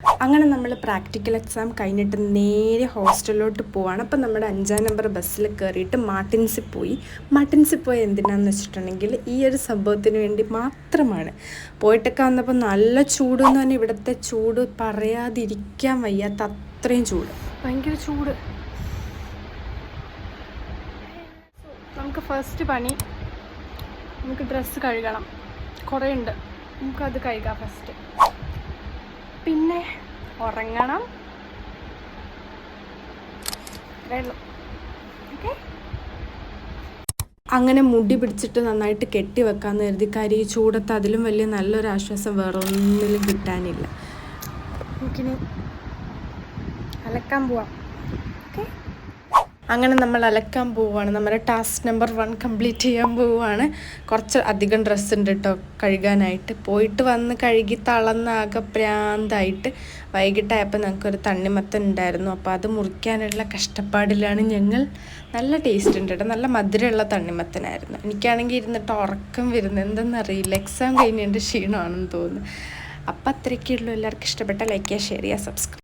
അങ്ങനെ നമ്മൾ practical exam കഴിഞ്ഞിട്ട് നേരെ ഹോസ്റ്റലിലോട്ട് പോവാണ്. അപ്പം നമ്മുടെ 5-ാം നമ്പർ ബസ്സിൽ കയറിയിട്ട് മാർട്ടിൻസിൽ പോയി എന്തിനാന്ന് വെച്ചിട്ടുണ്ടെങ്കിൽ ഈ ഒരു സംഭവത്തിന് വേണ്ടി മാത്രമാണ്. പോയിട്ടൊക്കെ വന്നപ്പോൾ നല്ല ചൂട് എന്ന് പറഞ്ഞാൽ ഇവിടുത്തെ ചൂട് പറയാതിരിക്കാൻ വയ്യാത്ത അത്രയും ചൂട്, ഭയങ്കര ചൂട്. നമുക്ക് ഫസ്റ്റ് പണി, നമുക്ക് ഡ്രസ്സ് കഴുകണം. കുറേ ഉണ്ട്, നമുക്കത് കഴുകാം ഫസ്റ്റ്. പിന്നെ ഉറങ്ങണം. ഓക്കെ, അങ്ങനെ മുടി പിടിച്ചിട്ട് നന്നായിട്ട് കെട്ടി വെക്കാമെന്ന് കരുതി. കാര്യം ഈ ചൂടത്ത് അതിലും വലിയ നല്ലൊരു ആശ്വാസം വേറെ ഒന്നിലും കിട്ടാനില്ല. നമുക്കിനി അലക്കാൻ പോവാം. ഓക്കെ, അങ്ങനെ നമ്മൾ അലക്കാൻ പോവുകയാണ്. നമ്മുടെ ടാസ്ക് നമ്പർ 1 കംപ്ലീറ്റ് ചെയ്യാൻ പോവുകയാണ്. കുറച്ച് അധികം ഡ്രസ്സ് ഉണ്ട് കേട്ടോ കഴുകാനായിട്ട്. പോയിട്ട് വന്ന് കഴുകി തളർന്നാകെ പ്രാന്തായിട്ട് വൈകിട്ടായപ്പോൾ ഞങ്ങൾക്കൊരു തണ്ണിമത്തൻ ഉണ്ടായിരുന്നു. അപ്പോൾ അത് മുറിക്കാനുള്ള കഷ്ടപ്പാടിലാണ് ഞങ്ങൾ. നല്ല ടേസ്റ്റ് ഉണ്ട് കേട്ടോ, നല്ല മധുരമുള്ള തണ്ണിമത്തനായിരുന്നു. എനിക്കാണെങ്കിൽ ഇരുന്നിട്ട് ഉറക്കം വരുന്നത് എന്തെന്നറിയില്ല, എക്സാം കഴിഞ്ഞതിൻ്റെ ക്ഷീണമാണെന്ന് തോന്നുന്നു. അപ്പോൾ അത്രയൊക്കെ ഉള്ളൂ. എല്ലാവർക്കും ഇഷ്ടപ്പെട്ട ലൈക്ക് ചെയ്യുക, ഷെയർ ചെയ്യുക, സബ്സ്ക്രൈബ്.